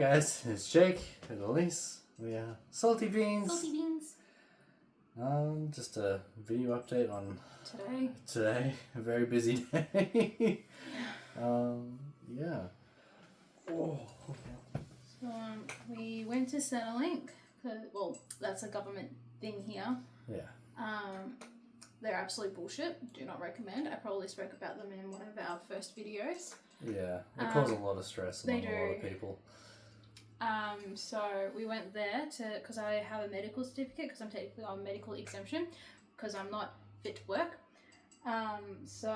Guys, it's Jake and Elyse. We are Salty Beans. Salty Beans. Just a video update on Today. A very busy day. Yeah. Oh. So we went to Centrelink, well, that's a government thing here. Yeah. They're absolute bullshit. Do not recommend. I probably spoke about them in one of our first videos. Yeah. They cause a lot of stress among a lot of people. So we went there because I have a medical certificate, because I'm technically on medical exemption, because I'm not fit to work. So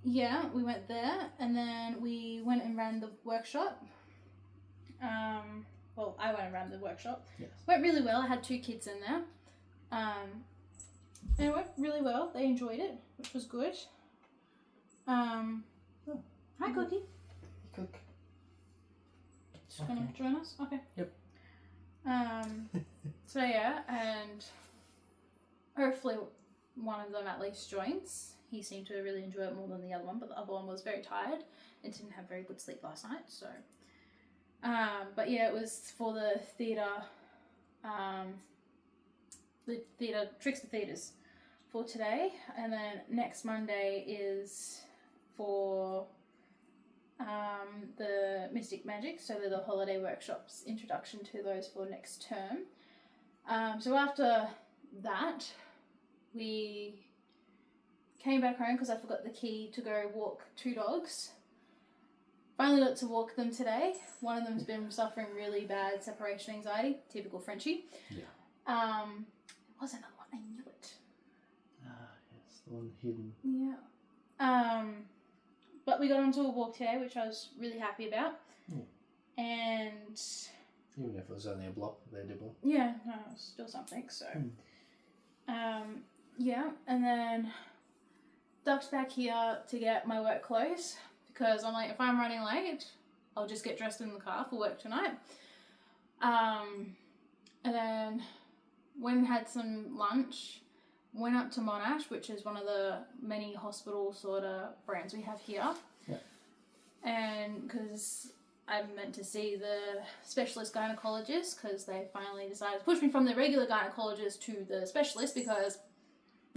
yeah, we went there, and then we went and ran the workshop. Well, I went and ran the workshop. Yes. Went really well. I had 2 kids in there. And it went really well. They enjoyed it, which was good. Hi, Cookie. Cook. Just gonna join us? Okay. Yep. So yeah, and hopefully one of them at least joins. He seemed to really enjoy it more than the other one, but the other one was very tired and didn't have very good sleep last night, so. But yeah, it was for the theatre, Tricks to Theatres for today, and then next Monday is for the Mystic Magic, so they're the holiday workshops, introduction to those for next term. So after that, we came back home because I forgot the key to go walk 2 dogs. Finally got to walk them today. One of them's been suffering really bad separation anxiety, typical Frenchie. Yeah. It was another one, I knew it. Yes, the one hidden. Yeah. But we got onto a walk today, which I was really happy about. And even if it was only a block, they did well. Yeah, no, it was still something, so. Yeah, and then ducked back here to get my work clothes, because I'm like, if I'm running late, I'll just get dressed in the car for work tonight. And then went and had some lunch, went up to Monash, which is one of the many hospital sort of brands we have here. Yeah. And because I'm meant to see the specialist gynecologist, because they finally decided to push me from the regular gynecologist to the specialist, because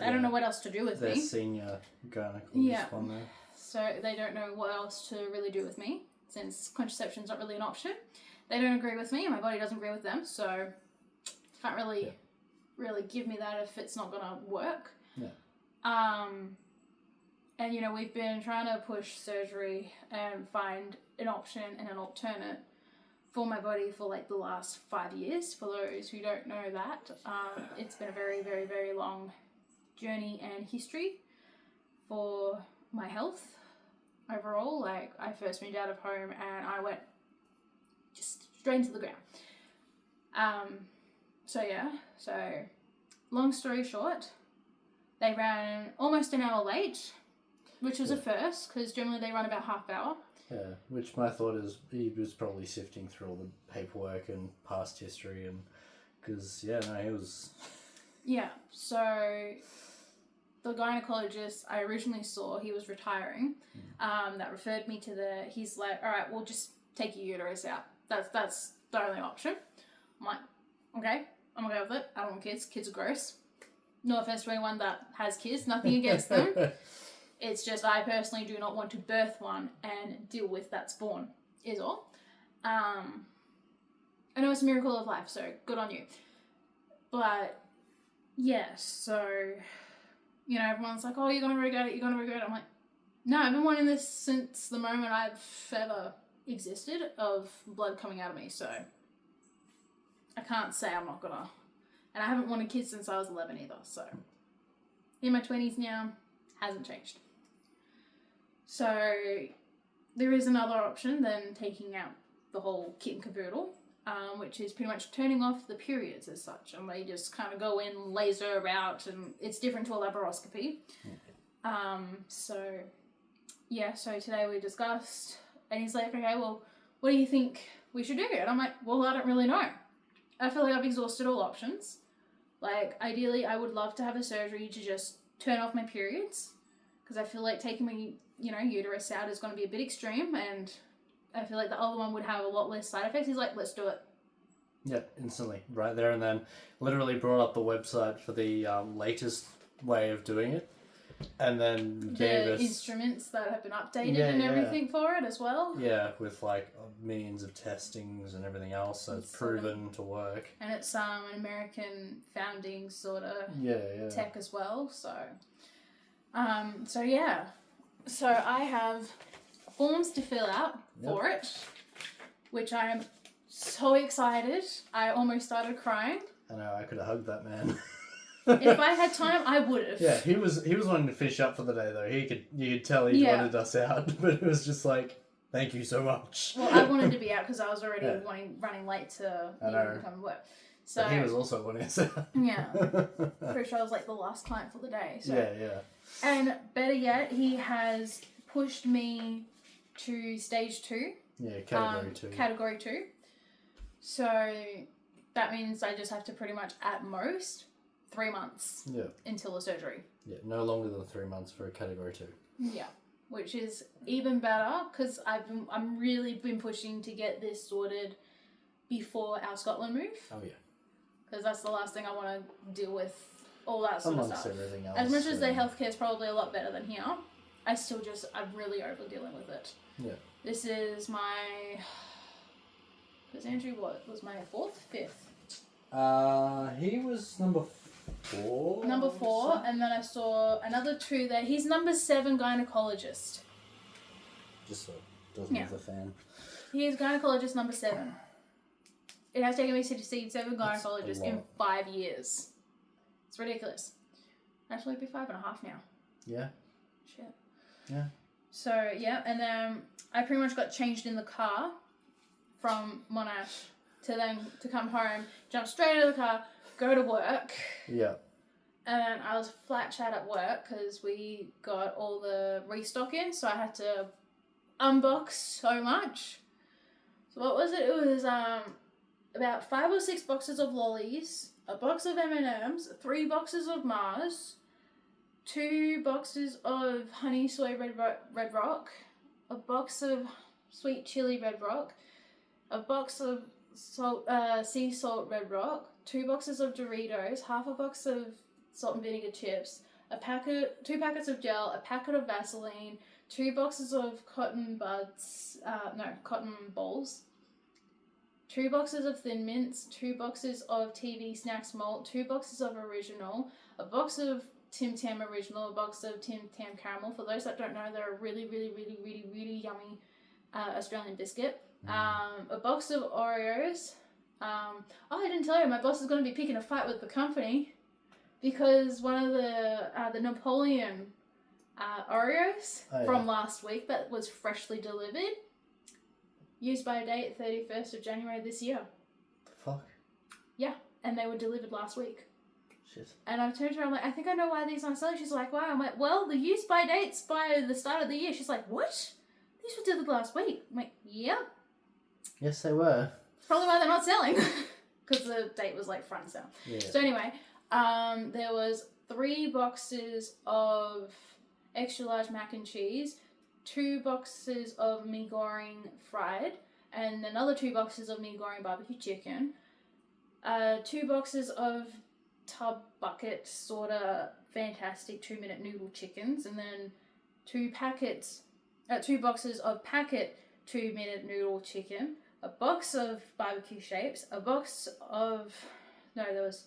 I don't know what else to do with me. Their senior gynecologist one there. So they don't know what else to really do with me, since contraception's not really an option. They don't agree with me, and my body doesn't agree with them, so can't really give me that if it's not gonna work. Yeah. And you know, we've been trying to push surgery and find an option and an alternate for my body for like the last 5 years. For those who don't know that, it's been a very, very, very long journey and history for my health overall. Like, I first moved out of home and I went just straight into the ground. So long story short, they ran almost an hour late, which was a first, because generally they run about half hour. Yeah, which my thought is he was probably sifting through all the paperwork and past history, and because he was. Yeah, so the gynecologist I originally saw, he was retiring. That referred me to he's like, all right, we'll just take your uterus out. That's the only option. I'm like, okay, I'm okay with it. I don't want kids. Kids are gross. No offense to anyone that has kids, nothing against them. It's just I personally do not want to birth one and deal with that spawn, is all. I know it's a miracle of life, so good on you. But, yes, so, you know, everyone's like, oh, you're going to regret it, I'm like, no, I've been wanting this since the moment I've ever existed of blood coming out of me, so I can't say I'm not gonna. And I haven't wanted kids since I was 11 either, so in my 20s now, hasn't changed. So there is another option than taking out the whole kit and caboodle, which is pretty much turning off the periods as such, and they just kind of go in, laser out, and it's different to a laparoscopy. So today we discussed, and he's like, okay, well, what do you think we should do? And I'm like, well, I don't really know. I feel like I've exhausted all options. Like, ideally, I would love to have a surgery to just turn off my periods, because I feel like taking my, uterus out is going to be a bit extreme, and I feel like the other one would have a lot less side effects. He's like, let's do it. Yeah, instantly, right there and then. Literally brought up the website for the latest way of doing it, and then gave The us instruments that have been updated and everything for it as well. Yeah, with like millions of testings and everything else, so it's proven to work. And it's an American founding sort of tech as well. So, so I have forms to fill out for it, which I am so excited. I almost started crying. I know, I could have hugged that man. If I had time, I would have. Yeah, he was wanting to fish up for the day though. You could tell he wanted us out, but it was just like, thank you so much. Well, I wanted to be out because I was already running late to come and work. So but he was also wanting us out. Yeah, pretty sure I was like the last client for the day. So. Yeah. And better yet, he has pushed me to stage 2. Yeah, category 2. Category 2. So that means I just have to pretty much at most 3 months until the surgery. Yeah, no longer than 3 months for a category 2. Yeah, which is even better because I'm really been pushing to get this sorted before our Scotland move. Oh yeah. Because that's the last thing I want to deal with, all that sort of stuff. Everything else. As much as their healthcare is probably a lot better than here, I'm really over dealing with it. Yeah. This is my... Because Andrew, was my 4th? 5th? He was number 4. Number 4, and then I saw another 2 there. He's number 7 gynecologist. Just so it doesn't have the fan. He is gynecologist number 7. It has taken me to see 7 gynecologists in 5 years. It's ridiculous. Actually, it'd be 5.5 now. Yeah. Shit. Yeah. So, yeah, and then I pretty much got changed in the car from Monash to come home, jump straight into the car, go to work. Yeah. And then I was flat chat at work because we got all the restock in, so I had to unbox so much. So what was it? It was about 5 or 6 boxes of lollies, a box of M&Ms, 3 boxes of Mars, 2 boxes of honey soy red rock, a box of sweet chili red rock, a box of sea salt red rock, 2 boxes of Doritos, half a box of salt and vinegar chips, 2 packets of gel, a packet of Vaseline, 2 boxes of cotton balls, 2 boxes of Thin Mints, 2 boxes of TV Snacks malt, 2 boxes of Original, a box of Tim Tam Original, a box of Tim Tam Caramel. For those that don't know, they're a really, really, really, really, really yummy Australian biscuit. A box of Oreos. I didn't tell you, my boss is going to be picking a fight with the company because one of the Napoleon Oreos from last week that was freshly delivered, used by date 31st of January this year. The fuck? Yeah, and they were delivered last week. Shit. And I turned to her, I'm like, I think I know why these aren't selling. She's like, why? I'm like, well, the use by date's by the start of the year. She's like, what? These were delivered last week. I'm like, yeah. Yes, they were. It's probably why they're not selling. Because the date was like front and center. Yeah. So anyway, there was 3 boxes of extra large mac and cheese, 2 boxes of mee goreng fried, and another 2 boxes of mee goreng barbecue chicken, 2 boxes of tub bucket sorta fantastic 2-minute noodle chickens, and then 2 boxes of packet 2-minute noodle chicken, a box of barbecue shapes, a box of there was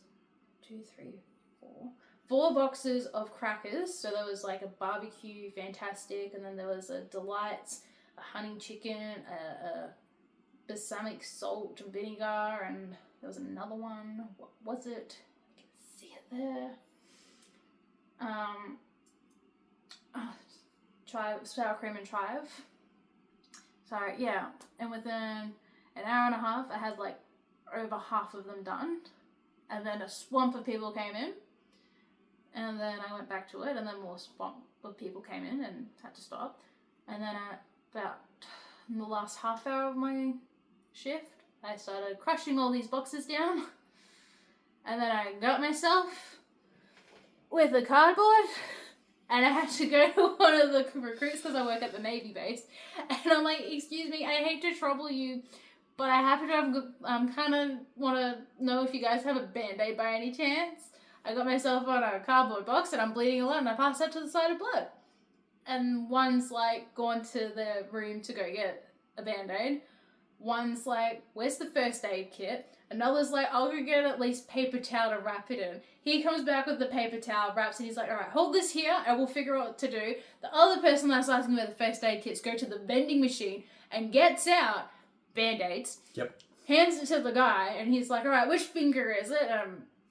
4 boxes of crackers. So there was like a barbecue fantastic, and then there was a delights, a honey chicken, a balsamic salt and vinegar, and there was another one. What was it? I can see it there. Sour cream and chive. So yeah, and within an hour and a half, I had like over half of them done, and then a swamp of people came in, and then I went back to it, and then more swamp of people came in and had to stop, and then about in the last half hour of my shift, I started crushing all these boxes down, and then I got myself with a cardboard And I had to go to one of the recruits because I work at the Navy base. And I'm like, excuse me, I hate to trouble you, but I happen to have, kind of want to know if you guys have a Band-Aid by any chance. I got myself on a cardboard box and I'm bleeding a lot and I passed out to the side of blood. And one's like gone to the room to go get a Band-Aid. One's like, where's the first aid kit? Another's like, I'll go get at least paper towel to wrap it in. He comes back with the paper towel, wraps it, he's like, alright, hold this here and we'll figure out what to do. The other person that's asking where the first aid kits go to the vending machine and gets out Band-Aids. Yep. Hands it to the guy and he's like, alright, which finger is it?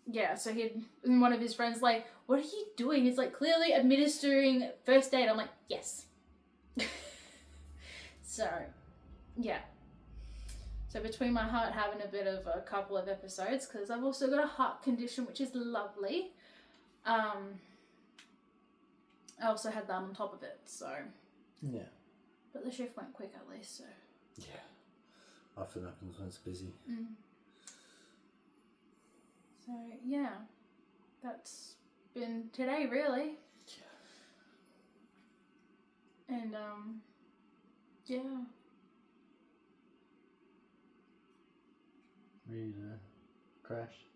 Yeah, so and one of his friends like, what are you doing? He's like, clearly administering first aid. I'm like, yes. So, yeah. So between my heart having a bit of a couple of episodes, because I've also got a heart condition, which is lovely. I also had that on top of it, so. Yeah. But the shift went quick at least, so. Yeah. Often happens when it's busy. Mm. So, yeah. That's been today, really. Yeah. And, yeah. Ready to crash?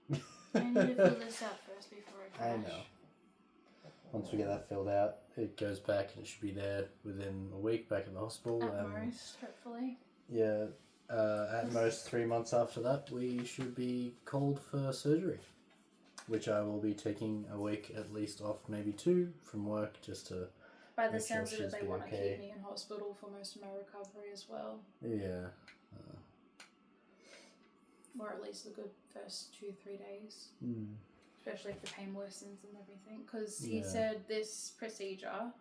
I need to fill this out first before I crash. I know. Once we get that filled out, it goes back and it should be there within a week back in the hospital. At most, hopefully. Yeah, at most 3 months after that, we should be called for surgery, which I will be taking a week at least off, maybe 2 from work, just to. By the make sure sounds of it, she's they be want to okay. keep me in hospital for most of my recovery as well. Yeah. Or at least the good first 2-3 days. Mm. Especially if the pain worsens and everything. Because he Yeah. said this procedure,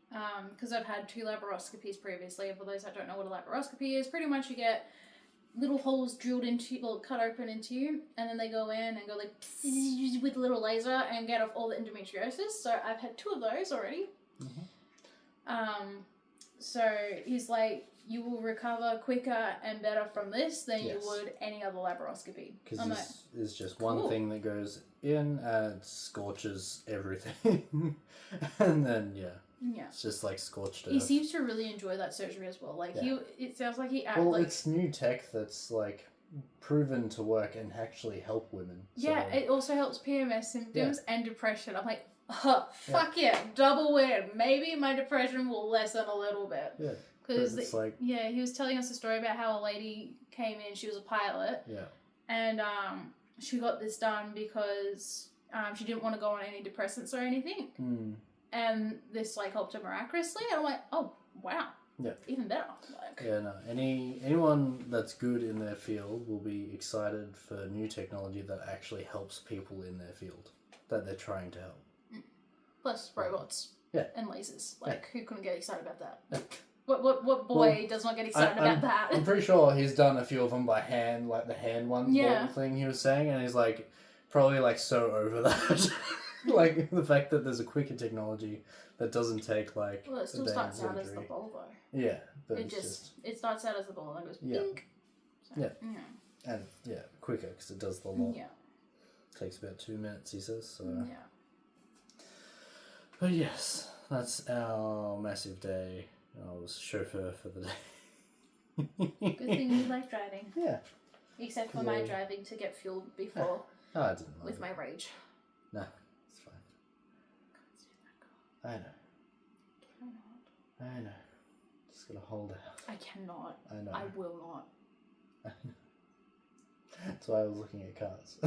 because I've had 2 laparoscopies previously. For those that don't know what a laparoscopy is, pretty much you get little holes drilled into you, well, cut open into you, and then they go in and go like with a little laser and get off all the endometriosis. So I've had 2 of those already. Mm-hmm. So he's like, you will recover quicker and better from this than Yes. you would any other laparoscopy. Because I'm this is just cool. one thing that goes in and it scorches everything. And then, yeah, yeah. it's just like scorched earth. He seems to really enjoy that surgery as well. Like, Yeah. it sounds like he Well, like, it's new tech that's like proven to work and actually help women. yeah, So, it also helps PMS symptoms and depression. I'm like, oh, fuck yeah, double win. Maybe my depression will lessen a little bit. yeah. Because, It's like, yeah, he was telling us a story about how a lady came in, she was a pilot, yeah. and she got this done because she didn't want to go on any depressants or anything. Mm. And this, like, helped her miraculously. And I'm like, oh, wow. Yeah. Even better. Like, Yeah, no. Anyone that's good in their field will be excited for new technology that actually helps people in their field that they're trying to help. plus robots. Yeah. And lasers. Like, who couldn't get excited about that? What boy does not get excited about that? I'm pretty sure he's done a few of them by hand, like the hand one thing he was saying, and he's like probably like so over that. Like the fact that there's a quicker technology that doesn't take like. Well, it still starts out as the ball though. Yeah, but It it starts out as a ball and goes pink. So, yeah, and quicker because it does the lot. Yeah. Takes about 2 minutes, he says. So. Yeah. But yes, that's our massive day. I was chauffeur for the day. Good thing you like driving. Yeah. Except for my driving to get fueled before Oh, I didn't mind with it. my rage. No, it's fine. I know. I know. Just gotta hold out. I cannot. I know. I will not. That's why I was looking at cars.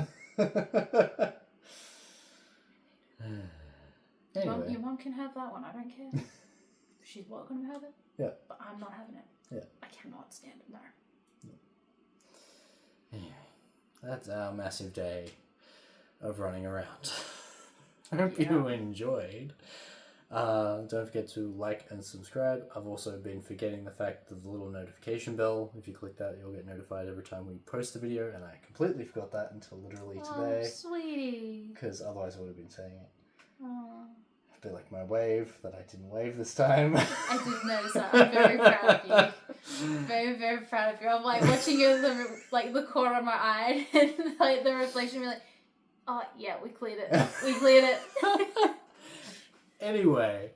Anyway. Your mum can have that one. I don't care. She's welcome to have it. Yeah. But I'm not having it. Yeah. I cannot stand it. No. Anyway, that's our massive day of running around. I hope you enjoyed. Don't forget to like and subscribe. I've also been forgetting the fact of the little notification bell. If you click that, you'll get notified every time we post a video, and I completely forgot that until literally today. Oh, sweetie. Because otherwise I would have been saying it. Oh. A bit like my wave, that I didn't wave this time. I did notice that. I'm very proud of you. Very, very proud of you. I'm like watching you, the corner of my eye, and like the reflection, be like, oh yeah, we cleared it. We cleared it. Anyway,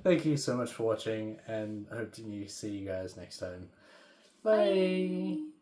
thank you so much for watching, and I hope to see you guys next time. Bye. Bye.